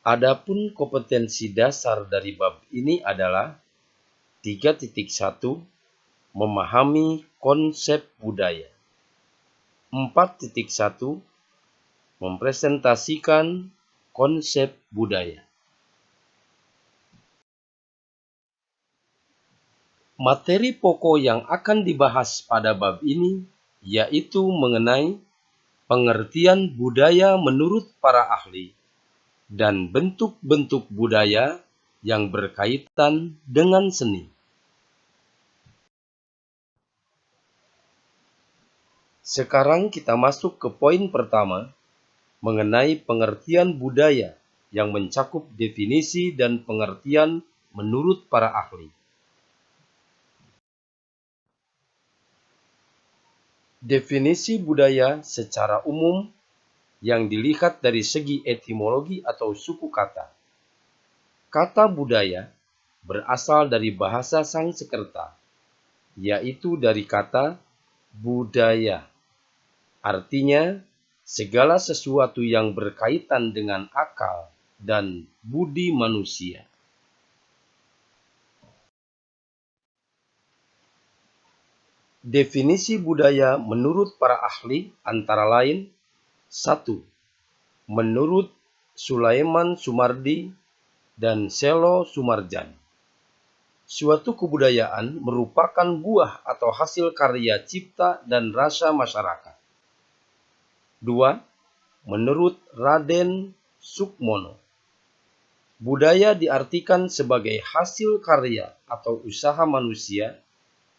Adapun kompetensi dasar dari bab ini adalah 3.1 memahami konsep budaya. 4.1 mempresentasikan konsep budaya. Materi pokok yang akan dibahas pada bab ini yaitu mengenai pengertian budaya menurut para ahli dan bentuk-bentuk budaya yang berkaitan dengan seni. Sekarang kita masuk ke poin pertama mengenai pengertian budaya yang mencakup definisi dan pengertian menurut para ahli. Definisi budaya secara umum yang dilihat dari segi etimologi atau suku kata. Kata budaya berasal dari bahasa Sanskerta, yaitu dari kata budaya. Artinya, segala sesuatu yang berkaitan dengan akal dan budi manusia. Definisi budaya menurut para ahli antara lain: 1. Menurut Sulaiman Sumardi dan Selo Sumarjan, suatu kebudayaan merupakan buah atau hasil karya cipta dan rasa masyarakat. 2. Menurut Raden Sukmono, budaya diartikan sebagai hasil karya atau usaha manusia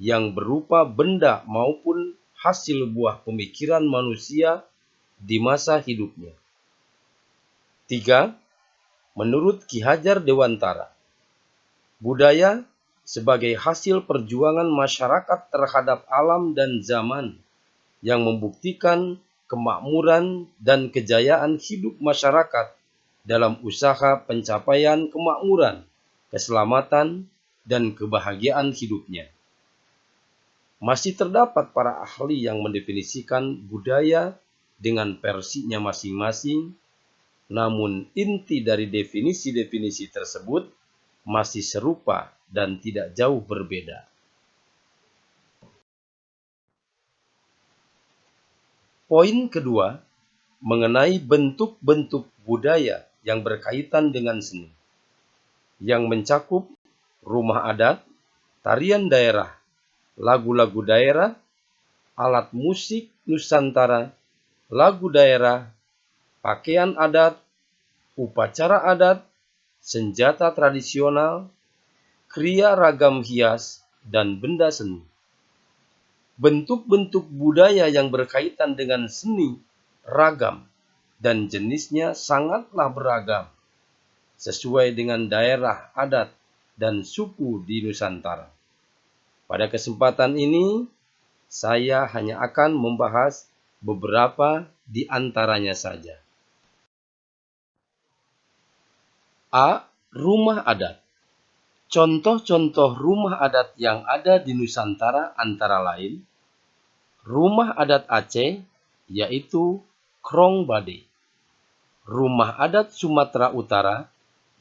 yang berupa benda maupun hasil buah pemikiran manusia di masa hidupnya. 3. Menurut Ki Hajar Dewantara, budaya sebagai hasil perjuangan masyarakat terhadap alam dan zaman yang membuktikan kemakmuran dan kejayaan hidup masyarakat dalam usaha pencapaian kemakmuran, keselamatan, dan kebahagiaan hidupnya. Masih terdapat para ahli yang mendefinisikan budaya dengan versinya masing-masing, namun inti dari definisi-definisi tersebut masih serupa dan tidak jauh berbeda. Poin kedua, mengenai bentuk-bentuk budaya yang berkaitan dengan seni, yang mencakup rumah adat, tarian daerah, lagu-lagu daerah, alat musik Nusantara, lagu daerah, pakaian adat, upacara adat, senjata tradisional, kriya ragam hias, dan benda seni. Bentuk-bentuk budaya yang berkaitan dengan seni ragam dan jenisnya sangatlah beragam sesuai dengan daerah adat dan suku di Nusantara. Pada kesempatan ini, saya hanya akan membahas beberapa di antaranya saja. A. Rumah adat. Contoh-contoh rumah adat yang ada di Nusantara antara lain: rumah adat Aceh, yaitu Krong Bade. Rumah adat Sumatera Utara,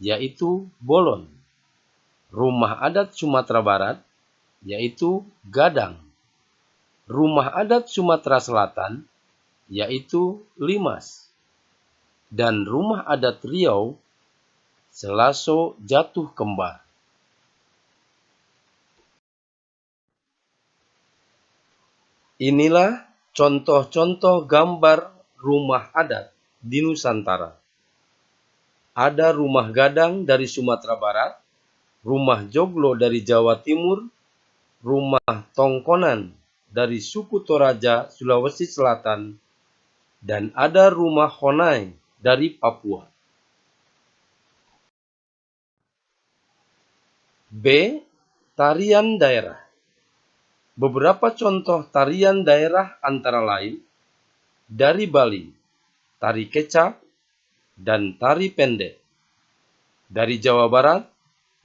yaitu Bolon. Rumah adat Sumatera Barat, yaitu Gadang. Rumah adat Sumatera Selatan, yaitu Limas. Dan rumah adat Riau, Selaso Jatuh Kembar. Inilah contoh-contoh gambar rumah adat di Nusantara. Ada rumah Gadang dari Sumatera Barat, rumah Joglo dari Jawa Timur, rumah Tongkonan dari suku Toraja, Sulawesi Selatan, dan ada rumah Honai dari Papua. B. Tarian daerah. Beberapa contoh tarian daerah antara lain: dari Bali, tari kecap dan tari pendek. Dari Jawa Barat,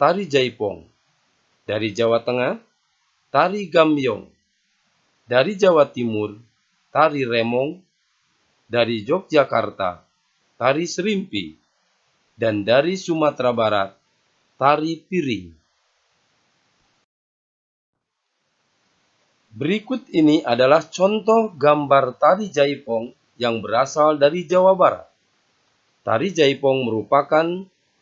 tari jaipong. Dari Jawa Tengah, tari gambyong. Dari Jawa Timur, tari remong. Dari Yogyakarta, tari serimpi. dan dari Sumatera Barat, tari piring. Berikut ini adalah contoh gambar tari jaipong yang berasal dari Jawa Barat. Tari jaipong merupakan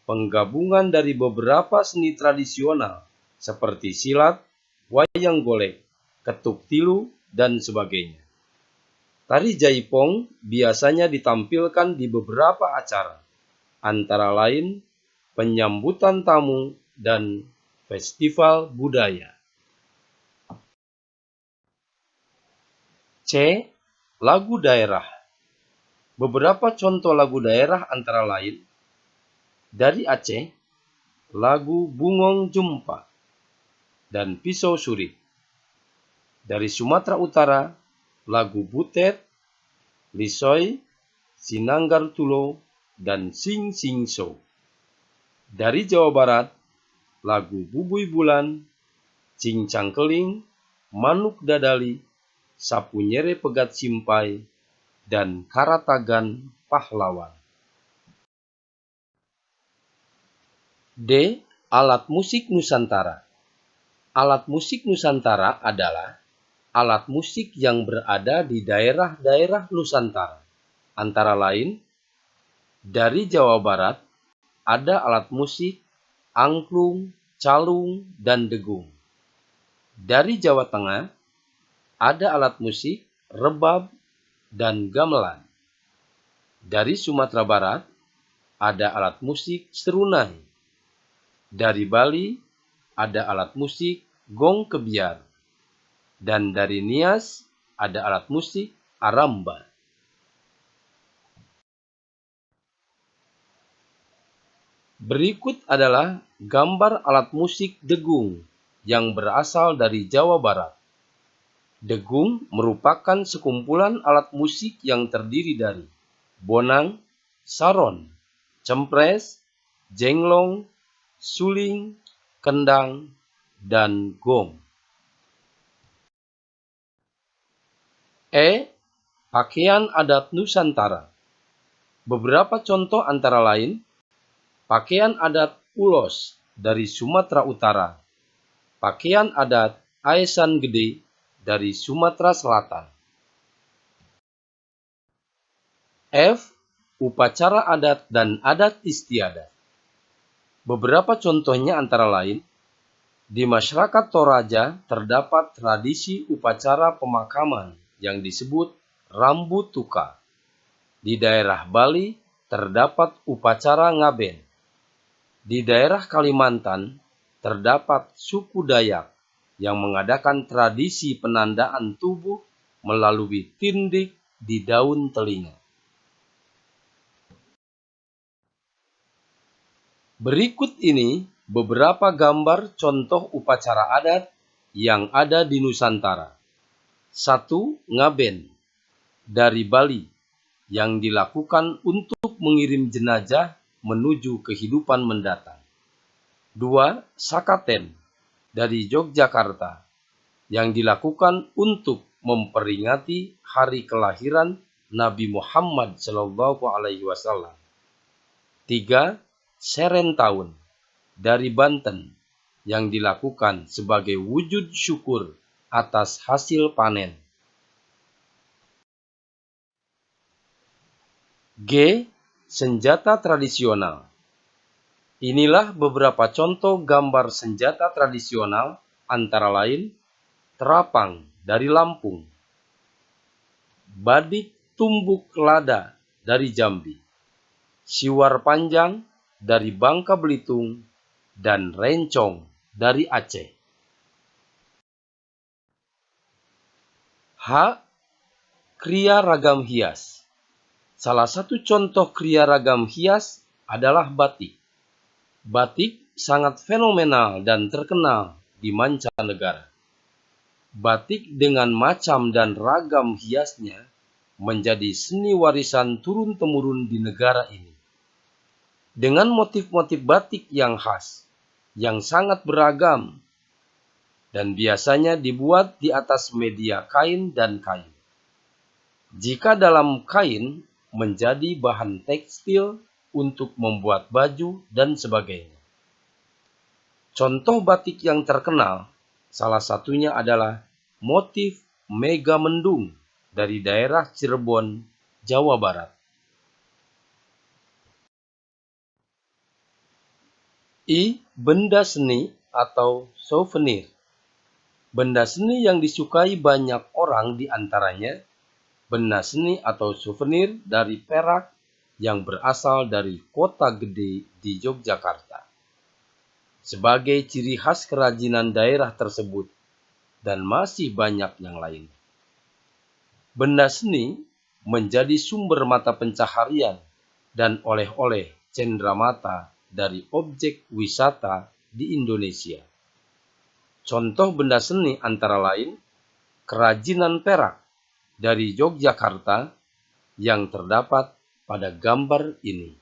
penggabungan dari beberapa seni tradisional seperti silat, wayang golek, ketuk tilu, dan sebagainya. Tari jaipong biasanya ditampilkan di beberapa acara, antara lain penyambutan tamu dan festival budaya. C. Lagu daerah. Beberapa contoh lagu daerah antara lain dari Aceh, lagu Bungong Jumpa dan Pisau Suri. Dari Sumatera Utara, lagu Butet, Lisoy, Sinanggar Tulo, dan Sing Sing So. Dari Jawa Barat, lagu Bubui Bulan, Cincang Keling, Manuk Dadali, Sapu Nyere Pegat Simpai, dan Karatagan Pahlawan. D. Alat musik Nusantara. Alat musik Nusantara adalah alat musik yang berada di daerah-daerah Nusantara. Antara lain, dari Jawa Barat ada alat musik angklung, calung, dan degung. Dari Jawa Tengah ada alat musik rebab dan gamelan. Dari Sumatera Barat ada alat musik serunai. Dari Bali ada alat musik gong kebiar. Dan dari Nias ada alat musik aramba. Berikut adalah gambar alat musik degung yang berasal dari Jawa Barat. Degung merupakan sekumpulan alat musik yang terdiri dari bonang, saron, cempres, jenglong, suling, kendang, dan gong. E. Pakaian adat Nusantara. Beberapa contoh antara lain, pakaian adat Ulos dari Sumatera Utara, pakaian adat Aesan Gede dari Sumatera Selatan. F. Upacara adat dan adat istiadat. Beberapa contohnya antara lain, di masyarakat Toraja terdapat tradisi upacara pemakaman yang disebut Rambu Tuka. Di daerah Bali terdapat upacara ngaben. Di daerah Kalimantan terdapat suku Dayak yang mengadakan tradisi penandaan tubuh melalui tindik di daun telinga. Berikut ini beberapa gambar contoh upacara adat yang ada di Nusantara. 1. Ngaben dari Bali yang dilakukan untuk mengirim jenazah menuju kehidupan mendatang. 2. Sakaten dari Yogyakarta yang dilakukan untuk memperingati hari kelahiran Nabi Muhammad SAW. 3. Serentaun dari Banten yang dilakukan sebagai wujud syukur atas hasil panen. G. Senjata tradisional. Inilah beberapa contoh gambar senjata tradisional antara lain terapang dari Lampung, badik tumbuk lada dari Jambi, siwar panjang dari Bangka Belitung, dan rencong dari Aceh. H. Kriya ragam hias. Salah satu contoh kriya ragam hias adalah batik. Batik sangat fenomenal dan terkenal di mancanegara. Batik dengan macam dan ragam hiasnya menjadi seni warisan turun-temurun di negara ini. Dengan motif-motif batik yang khas, yang sangat beragam, dan biasanya dibuat di atas media kain dan kayu. Jika dalam kain menjadi bahan tekstil untuk membuat baju dan sebagainya. Contoh batik yang terkenal, salah satunya adalah motif Megamendung dari daerah Cirebon, Jawa Barat. Benda seni atau souvenir. Benda seni yang disukai banyak orang di antaranya benda seni atau souvenir dari perak yang berasal dari kota gede di Yogyakarta. Sebagai ciri khas kerajinan daerah tersebut, dan masih banyak yang lain. Benda seni menjadi sumber mata pencaharian dan oleh-oleh cenderamata dari objek wisata di Indonesia. Contoh benda seni antara lain kerajinan perak dari Yogyakarta yang terdapat pada gambar ini.